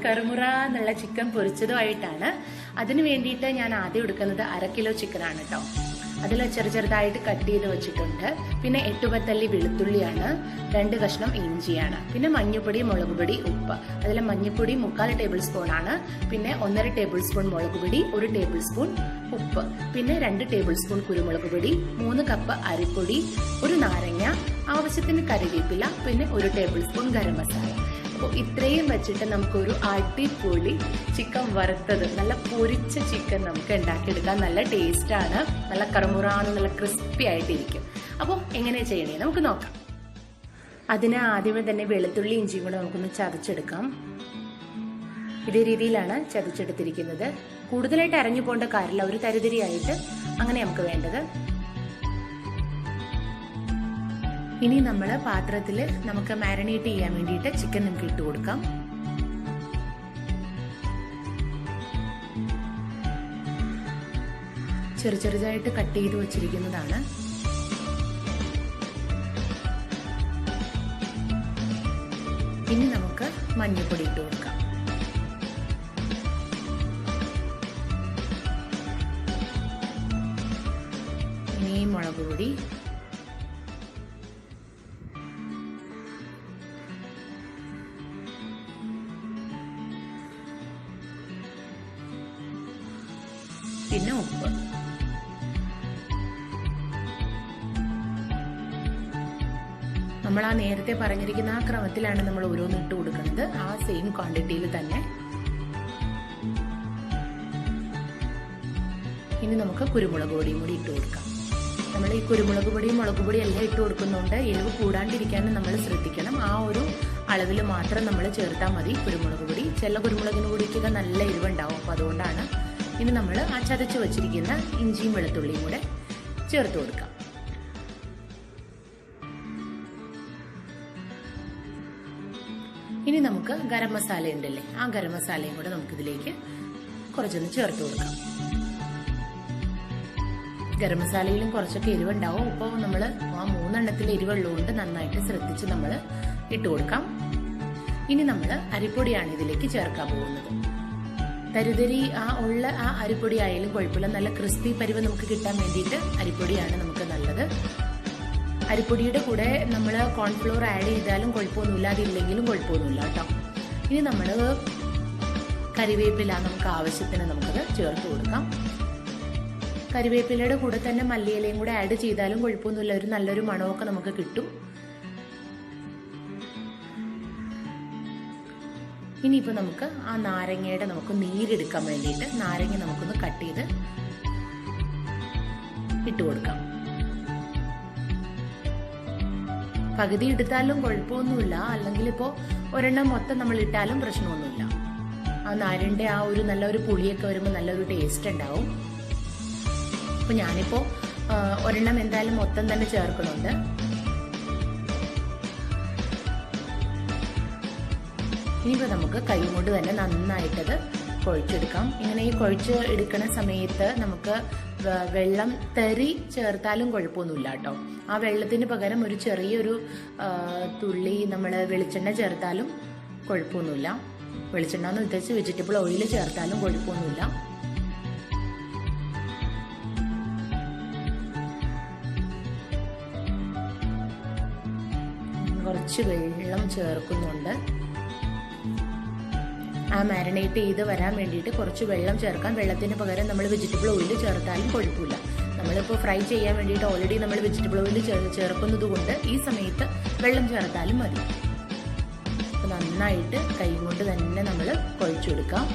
കറുമുറ എന്നുള്ള ചിക്കൻ പൊരിച്ചതുമായിട്ടാണ്. അതിന് വേണ്ടിയിട്ട് ഞാൻ ആദ്യം എടുക്കുന്നത് 1/2 കിലോ ചിക്കനാണ് കേട്ടോ. അതിൽ ചെറുതായിട്ട് കട്ട് ചെയ്ത് വെച്ചിട്ടുണ്ട്. പിന്നെ 8-10 അല്ലി വെളുത്തുള്ളിയാണ്, 2 കഷ്ണം ഇഞ്ചിയാണ്, പിന്നെ മഞ്ഞൾപ്പൊടി, മുളക് പൊടി, ഉപ്പ്. അതിൽ മഞ്ഞൾപ്പൊടി 3/4 ടേബിൾ സ്പൂൺ ആണ്, പിന്നെ 1.5 ടേബിൾ സ്പൂൺ മുളക് പൊടി, 1 ടേബിൾ സ്പൂൺ ഉപ്പ്, പിന്നെ 2 ടേബിൾ സ്പൂൺ കുരുമുളക് പൊടി, 3 കപ്പ് അരിപ്പൊടി, 1 നാരങ്ങ, ആവശ്യത്തിന് കറിവേപ്പില, പിന്നെ 1 ടേബിൾ സ്പൂൺ ഗരം മസാല. അപ്പോൾ ഇത്രയും വെച്ചിട്ട് നമുക്കൊരു അടിപൊളി ചിക്കൻ വറുത്തത്, നല്ല പൊരിച്ച ചിക്കൻ നമുക്ക് ഉണ്ടാക്കിയെടുക്കാം. നല്ല ടേസ്റ്റാണ്, നല്ല കറുമുറാന്ന് നല്ല ക്രിസ്പി ആയിട്ടിരിക്കും. അപ്പോൾ എങ്ങനെ ചെയ്യണേ നമുക്ക് നോക്കാം. അതിന് ആദ്യമേ തന്നെ വെളുത്തുള്ളി ഇഞ്ചിയും കൂടെ നമുക്കൊന്ന് ചതച്ചെടുക്കാം. ഇതേ രീതിയിലാണ് ചതച്ചെടുത്തിരിക്കുന്നത്. കൂടുതലായിട്ട് അരഞ്ഞു പോകേണ്ട കാര്യമില്ല, ഒരു തരിതരിയായിട്ട് അങ്ങനെ നമുക്ക് വേണ്ടത്. ഇനി നമ്മൾ പാത്രത്തിൽ നമുക്ക് മാരിനേറ്റ് ചെയ്യാൻ വേണ്ടിയിട്ട് ചിക്കൻ നമുക്ക് ഇട്ട് കൊടുക്കാം. ചെറുതായിട്ട് കട്ട് ചെയ്ത് വെച്ചിരിക്കുന്നതാണ്. ഇനി നമുക്ക് മഞ്ഞൾപ്പൊടി ഇട്ട് കൊടുക്കാം. ഇനി മുളക് പൊടി, പിന്നെ ഉപ്പ്. നമ്മൾ ആ നേരത്തെ പറഞ്ഞിരിക്കുന്ന ആ ക്രമത്തിലാണ് നമ്മൾ ഓരോന്ന് ഇട്ട് കൊടുക്കുന്നത്, ആ സെയിം ക്വാണ്ടിറ്റിയിൽ തന്നെ. ഇനി നമുക്ക് കുരുമുളക് പൊടിയും കൂടി ഇട്ട് കൊടുക്കാം. നമ്മൾ ഈ കുരുമുളക് പൊടിയും മുളക് പൊടിയും എല്ലാം ഇട്ട് കൊടുക്കുന്നുണ്ട്. എരിവ് കൂടാണ്ടിരിക്കാനും നമ്മൾ ശ്രദ്ധിക്കണം. ആ ഒരു അളവിൽ മാത്രം നമ്മൾ ചേർത്താൽ മതി കുരുമുളക് പൊടി. ചില കുരുമുളകിന് പൊടിക്കൊക്കെ നല്ല എരിവുണ്ടാവും, അപ്പോൾ അതുകൊണ്ടാണ്. ഇനി നമ്മൾ ആ ചതച്ച് വെച്ചിരിക്കുന്ന ഇഞ്ചിയും വെളുത്തുള്ളിയും കൂടെ ചേർത്ത് കൊടുക്കാം. ഇനി നമുക്ക് ഗരം മസാല ഉണ്ടല്ലേ, ആ ഗരം മസാലയും കൂടെ നമുക്കിതിലേക്ക് കുറച്ചൊന്ന് ചേർത്ത് കൊടുക്കാം. ഗരം മസാലയിലും കുറച്ചൊക്കെ എരിവുണ്ടാവും. ഇപ്പോൾ നമ്മൾ ആ 3 എണ്ണത്തിൽ എരിവുള്ളതുകൊണ്ട് നന്നായിട്ട് ശ്രദ്ധിച്ച് നമ്മൾ ഇട്ട് കൊടുക്കാം. ഇനി നമ്മൾ അരിപ്പൊടിയാണ് ഇതിലേക്ക് ചേർക്കാൻ പോകുന്നത്. തരിതരി ഉള്ള ആ അരിപ്പൊടി ആയാലും കുഴപ്പമില്ല, നല്ല ക്രിസ്പി പരിവ് നമുക്ക് കിട്ടാൻ വേണ്ടിയിട്ട് അരിപ്പൊടിയാണ് നമുക്ക് നല്ലത്. അരിപ്പൊടിയുടെ കൂടെ നമ്മൾ കോൺഫ്ലോർ ആഡ് ചെയ്താലും കുഴപ്പമൊന്നുമില്ല, അതില്ലെങ്കിലും കുഴപ്പമൊന്നുമില്ല കേട്ടോ. ഇനി നമ്മൾ കറിവേപ്പില നമുക്ക് ആവശ്യത്തിന് നമുക്കത് ചേർത്ത് കൊടുക്കാം. കറിവേപ്പിലയുടെ കൂടെ തന്നെ മല്ലിയിലയും കൂടെ ആഡ് ചെയ്താലും കുഴപ്പമൊന്നുമില്ല, ഒരു നല്ലൊരു മണമൊക്കെ നമുക്ക് കിട്ടും. ഇനിയിപ്പോൾ നമുക്ക് ആ നാരങ്ങയുടെ നമുക്ക് നീരെടുക്കാൻ വേണ്ടിയിട്ട് നാരങ്ങ നമുക്കൊന്ന് കട്ട് ചെയ്ത് ഇട്ട് കൊടുക്കാം. പകുതി എടുത്താലും കുഴപ്പമൊന്നുമില്ല, അല്ലെങ്കിൽ ഇപ്പോൾ ഒരെണ്ണം മൊത്തം നമ്മൾ ഇട്ടാലും പ്രശ്നമൊന്നുമില്ല. ആ നാരൻ്റെ ആ ഒരു നല്ലൊരു പുളിയൊക്കെ വരുമ്പോൾ നല്ലൊരു ടേസ്റ്റ് ഉണ്ടാവും. അപ്പോൾ ഞാനിപ്പോൾ ഒരെണ്ണം എന്തായാലും മൊത്തം തന്നെ ചേർക്കുന്നുണ്ട്. ഇനിയിപ്പോൾ നമുക്ക് കൈ കൊണ്ട് തന്നെ നന്നായിട്ടത് കുഴച്ചെടുക്കാം. ഇങ്ങനെ ഈ കുഴച്ച് എടുക്കുന്ന സമയത്ത് നമുക്ക് വെള്ളം തരി ചേർത്താലും കുഴപ്പമൊന്നുമില്ല കേട്ടോ. ആ വെള്ളത്തിന് പകരം ഒരു ചെറിയൊരു തുള്ളി നമ്മൾ വെളിച്ചെണ്ണ ചേർത്താലും കുഴപ്പമൊന്നുമില്ല. വെളിച്ചെണ്ണ എന്ന് ഉദ്ദേശിച്ച് വെജിറ്റബിൾ ഓയിൽ ചേർത്താലും കുഴപ്പമൊന്നുമില്ല. കുറച്ച് വെള്ളം ചേർക്കുന്നുണ്ട്. ആ മാരിനേറ്റ് ചെയ്ത് വരാൻ വേണ്ടിയിട്ട് കുറച്ച് വെള്ളം ചേർക്കാം. വെള്ളത്തിന് പകരം നമ്മൾ വെജിറ്റബിൾ ഓയിൽ ചേർത്താലും കുഴപ്പമില്ല. നമ്മളിപ്പോൾ ഫ്രൈ ചെയ്യാൻ വേണ്ടിയിട്ട് ഓൾറെഡി നമ്മൾ വെജിറ്റബിൾ ഓയിൽ ചേർക്കുന്നത് കൊണ്ട് ഈ സമയത്ത് വെള്ളം ചേർത്താലും മതി. അപ്പോൾ നന്നായിട്ട് കൈ കൊണ്ട് തന്നെ നമ്മൾ കുഴച്ചെടുക്കാം.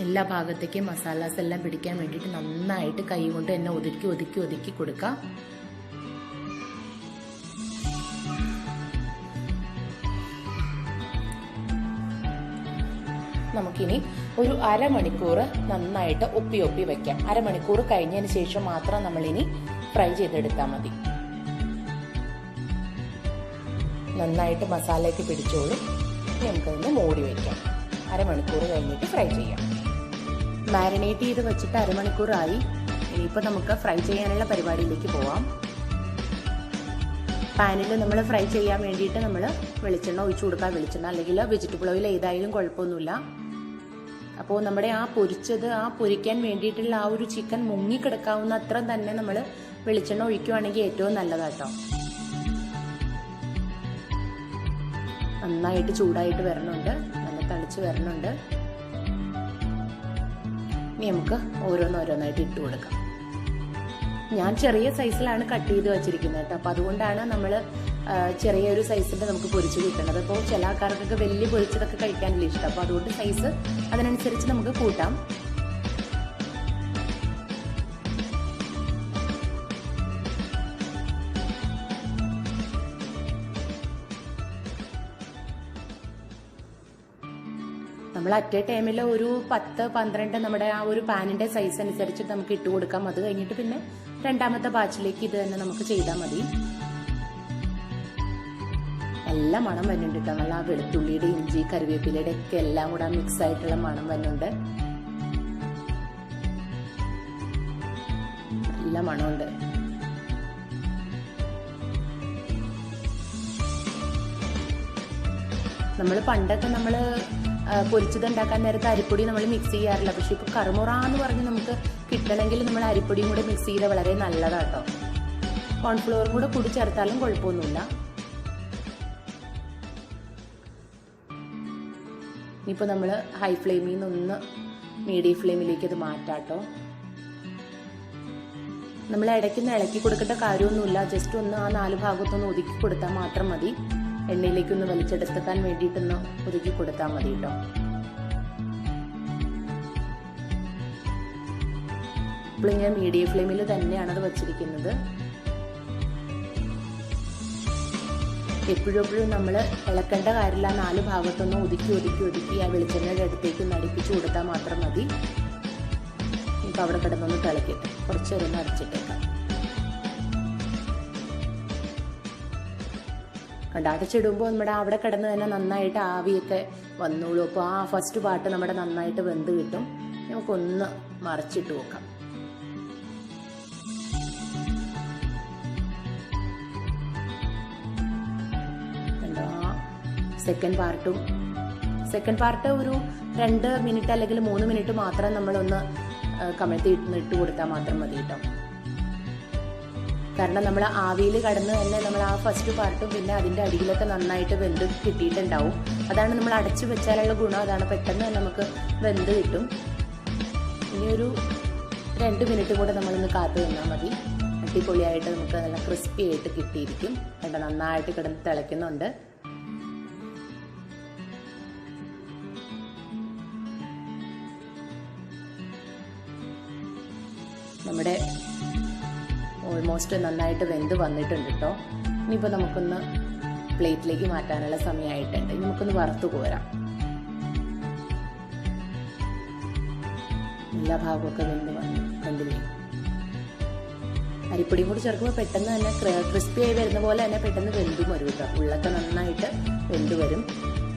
എല്ലാ ഭാഗത്തേക്കും മസാലാസ് എല്ലാം പിടിക്കാൻ വേണ്ടിയിട്ട് നന്നായിട്ട് കൈ കൊണ്ട് തന്നെ ഒതുക്കി കൊടുക്കാം. നമുക്കിനി ഒരു അരമണിക്കൂർ നന്നായിട്ട് ഒപ്പി വെക്കാം. അരമണിക്കൂർ കഴിഞ്ഞതിന് ശേഷം മാത്രം നമ്മളിനി ഫ്രൈ ചെയ്തെടുത്താൽ മതി. നന്നായിട്ട് മസാലയൊക്കെ പിടിച്ചോളും. നമുക്കതൊന്ന് മൂടി വയ്ക്കാം. അരമണിക്കൂർ കഴിഞ്ഞിട്ട് ഫ്രൈ ചെയ്യാം. മാരിനേറ്റ് ചെയ്ത് വെച്ചിട്ട് അരമണിക്കൂറായി. ഇനിയിപ്പോൾ നമുക്ക് ഫ്രൈ ചെയ്യാനുള്ള പരിപാടിയിലേക്ക് പോവാം. പാനിൽ നമ്മൾ ഫ്രൈ ചെയ്യാൻ വേണ്ടിയിട്ട് നമ്മൾ വെളിച്ചെണ്ണ ഒഴിച്ചു കൊടുക്കാം. വെളിച്ചെണ്ണ അല്ലെങ്കിൽ വെജിറ്റബിൾ ഓയിൽ ഏതായാലും കുഴപ്പമൊന്നുമില്ല. അപ്പോൾ നമ്മുടെ ആ പൊരിച്ചത്, ആ പൊരിക്കാൻ വേണ്ടിയിട്ടുള്ള ആ ഒരു ചിക്കൻ മുങ്ങിക്കിടക്കാവുന്ന അത്ര തന്നെ നമ്മൾ വെളിച്ചെണ്ണ ഒഴിക്കുകയാണെങ്കിൽ ഏറ്റവും നല്ലതാട്ടോ. നന്നായിട്ട് ചൂടായിട്ട് വരണുണ്ട്, നല്ല തളിച്ച് വരണുണ്ട്. ഇനി നമുക്ക് ഓരോന്നോരോന്നായിട്ട് ഇട്ട് കൊടുക്കാം. ഞാൻ ചെറിയ സൈസിലാണ് കട്ട് ചെയ്ത് വെച്ചിരിക്കുന്നത് കേട്ടോ. അപ്പോൾ അതുകൊണ്ടാണ് നമ്മൾ ചെറിയൊരു സൈസിൻ്റെ നമുക്ക് പൊരിച്ച് കിട്ടുന്നത്. അപ്പോൾ ചില ആൾക്കാർക്കൊക്കെ വലിയ പൊരിച്ചതൊക്കെ കഴിക്കാനുള്ള ഇഷ്ടം. അപ്പോൾ അതുകൊണ്ട് സൈസ് അതിനനുസരിച്ച് നമുക്ക് കൂട്ടാം. നമ്മൾ അറ്റ് എ ടൈമിൽ ഒരു 10-12 നമ്മുടെ ആ ഒരു പാനിന്റെ സൈസ് അനുസരിച്ച് നമുക്ക് ഇട്ട് കൊടുക്കാം. അത് കഴിഞ്ഞിട്ട് പിന്നെ രണ്ടാമത്തെ ബാച്ചിലേക്ക് ഇത് തന്നെ നമുക്ക് ചെയ്താൽ മതി. നല്ല മണം വരുന്നുണ്ട് കേട്ടോ. നല്ല ആ വെളുത്തുള്ളിയുടെ, ഇഞ്ചി, കറിവേപ്പിലയുടെ ഒക്കെ എല്ലാം കൂടെ മിക്സ് ആയിട്ടുള്ള മണം വരുന്നുണ്ട്. നല്ല മണമുണ്ട്. നമ്മൾ പണ്ടൊക്കെ പൊരിച്ചത് ഉണ്ടാക്കാൻ നേരത്തെ അരിപ്പൊടി നമ്മൾ മിക്സ് ചെയ്യാറില്ല. പക്ഷെ ഇപ്പൊ കറുമുറ എന്ന് പറഞ്ഞ് നമുക്ക് കിട്ടണമെങ്കിൽ നമ്മൾ അരിപ്പൊടിയും കൂടെ മിക്സ് ചെയ്ത് വളരെ നല്ലതാട്ടോ. കോൺഫ്ലവറും കൂടെ കൂടി ചേർത്താലും കുഴപ്പമൊന്നുമില്ല. ഇനിയിപ്പോൾ നമ്മൾ ഹൈ ഫ്ലെയിമിൽ നിന്നൊന്ന് മീഡിയം ഫ്ലെയിമിലേക്ക് അത് മാറ്റാട്ടോ. നമ്മൾ ഇടയ്ക്കൊന്ന് ഇളക്കി കൊടുക്കേണ്ട കാര്യമൊന്നുമില്ല. ജസ്റ്റ് ഒന്ന് ആ 4 ഭാഗത്തൊന്ന് ഒതുക്കി കൊടുത്താൽ മാത്രം മതി. എണ്ണയിലേക്കൊന്ന് വലിച്ചെടുക്കാൻ വേണ്ടിയിട്ടൊന്ന് ഒതുക്കി കൊടുത്താൽ മതി കേട്ടോ. ഇപ്പോൾ ഞാൻ മീഡിയം ഫ്ലെയിമിൽ തന്നെയാണ് അത് വെച്ചിരിക്കുന്നത്. എപ്പോഴും നമ്മൾ ഇളക്കേണ്ട കാര്യമില്ല. 4 ഭാഗത്തൊന്ന് ഒതുക്കി ആ വെളിച്ചെണ്ണയുടെ അടുത്തേക്ക് നടിപ്പിച്ചു കൊടുത്താൽ മാത്രം മതി. ഇപ്പം അവിടെ കിടന്നൊന്ന് തിളക്കിട്ട് കുറച്ച് നേരം അടച്ചിട്ടേക്കാം. അടച്ചിടുമ്പോൾ നമ്മുടെ അവിടെ കിടന്ന് തന്നെ നന്നായിട്ട് ആവിയൊക്കെ വന്നോളൂ. അപ്പോൾ ആ ഫസ്റ്റ് പാർട്ട് നമ്മുടെ നന്നായിട്ട് വെന്ത് കിട്ടും. നമുക്കൊന്ന് മറിച്ചിട്ട് നോക്കാം. സെക്കൻഡ് പാർട്ട് ഒരു 2 മിനിറ്റ് അല്ലെങ്കിൽ 3 മിനിറ്റ് മാത്രം നമ്മളൊന്ന് കമഴ്ത്തി ഇട്ട് കൊടുത്താൽ മാത്രം മതി കേട്ടോ. കാരണം നമ്മൾ ആവിയിൽ കടന്ന് തന്നെ നമ്മൾ ആ ഫസ്റ്റ് പാർട്ടും പിന്നെ അതിൻ്റെ അടിയിലൊക്കെ നന്നായിട്ട് വെന്ത് കിട്ടിയിട്ടുണ്ടാവും. അതാണ് നമ്മൾ അടച്ചു വെച്ചാലുള്ള ഗുണം. അതാണ് പെട്ടെന്ന് തന്നെ നമുക്ക് വെന്ത് കിട്ടും. ഇനി ഒരു 2 മിനിറ്റ് കൂടെ നമ്മളൊന്ന് കാത്തു നിന്നാൽ മതി. അടിപൊളിയായിട്ട് നമുക്ക് നല്ല ക്രിസ്പി ആയിട്ട് കിട്ടിയിരിക്കും. കണ്ട നന്നായിട്ട് കിടന്ന് തിളയ്ക്കുന്നുണ്ട്. നമ്മുടെ ഓൾമോസ്റ്റ് നന്നായിട്ട് വെന്ത് വന്നിട്ടുണ്ട് കേട്ടോ. ഇനിയിപ്പോൾ നമുക്കൊന്ന് പ്ലേറ്റിലേക്ക് മാറ്റാനുള്ള സമയമായിട്ടുണ്ട്. ഇനി നമുക്കൊന്ന് വറുത്ത് കോരാം. എല്ലാ ഭാഗമൊക്കെ വെന്ത് വന്നു കണ്ടില്ലേ. അരിപ്പൊടിയും കൂടി ചേർക്കുമ്പോൾ പെട്ടെന്ന് തന്നെ ക്രിസ്പി ആയി വരുന്ന പോലെ തന്നെ പെട്ടെന്ന് വെന്തും വരും കേട്ടോ. ഉള്ളൊക്കെ നന്നായിട്ട് വെന്ത് വരും.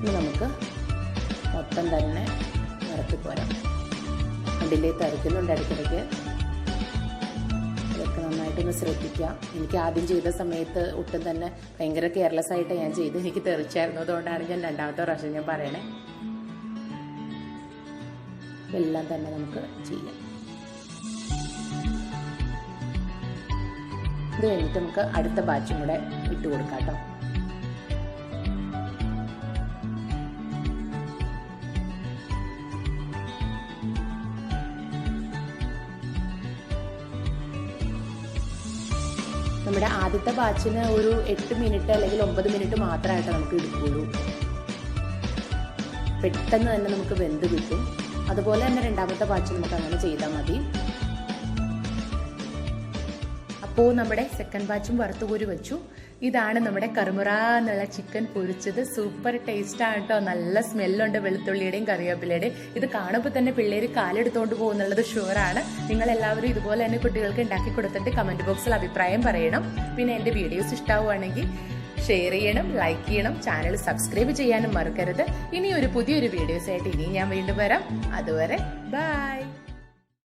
ഇനി നമുക്ക് മൊത്തം തന്നെ വറുത്ത് കോരാം. കണ്ടില്ലേ തരക്കുന്നുണ്ട് ഇടയ്ക്കിടയ്ക്ക്. ഇതൊക്കെ നന്നായിട്ടൊന്ന് ശ്രദ്ധിക്കുക. എനിക്ക് ആദ്യം ചെയ്ത സമയത്ത് ഒട്ടും തന്നെ ഭയങ്കര കെയർലെസ് ആയിട്ട് ഞാൻ ചെയ്ത് എനിക്ക് തെറിച്ചായിരുന്നു. അതുകൊണ്ടാണ് ഞാൻ രണ്ടാമത്തെ പ്രാവശ്യം ഞാൻ പറയണേ. എല്ലാം തന്നെ നമുക്ക് ചെയ്യാം. ഇത് കഴിഞ്ഞിട്ട് നമുക്ക് അടുത്ത ബാച്ചും കൂടെ ഇട്ട് കൊടുക്കാം കേട്ടോ. നമ്മുടെ ആദ്യത്തെ ബാച്ചിന് ഒരു 8 മിനിറ്റ് അല്ലെങ്കിൽ 9 മിനിറ്റ് മാത്രമായിട്ട് നമുക്ക് എടുക്കുള്ളൂ. പെട്ടെന്ന് തന്നെ നമുക്ക് വെന്ത് കിട്ടും. അതുപോലെ തന്നെ രണ്ടാമത്തെ ബാച്ച് നമുക്ക് അങ്ങനെ ചെയ്താൽ മതി. അപ്പോൾ നമ്മുടെ സെക്കൻഡ് ബാച്ചും വറുത്തുകോരി വെച്ചു. ഇതാണ് നമ്മുടെ കറുമുറ എന്നുള്ള ചിക്കൻ പൊരിച്ചത്. സൂപ്പർ ടേസ്റ്റാണ് കേട്ടോ. നല്ല സ്മെല്ലുണ്ട് വെളുത്തുള്ളിയുടെയും കറിവേപ്പിലയുടെയും. ഇത് കാണുമ്പോൾ തന്നെ പിള്ളേർ കാലെടുത്തോണ്ട് പോകുന്നുള്ളത് ഷുവറാണ്. നിങ്ങളെല്ലാവരും ഇതുപോലെ തന്നെ കുട്ടികൾക്ക് ഉണ്ടാക്കി കൊടുത്തിട്ട് കമന്റ് ബോക്സിൽ അഭിപ്രായം പറയണം. പിന്നെ എൻ്റെ വീഡിയോസ് ഇഷ്ടമാവുകയാണെങ്കിൽ ഷെയർ ചെയ്യണം, ലൈക്ക് ചെയ്യണം, ചാനൽ സബ്സ്ക്രൈബ് ചെയ്യാനും മറക്കരുത്. ഇനി ഒരു പുതിയൊരു വീഡിയോസ് ആയിട്ട് ഇനി ഞാൻ വീണ്ടും വരാം. അതുവരെ ബൈ.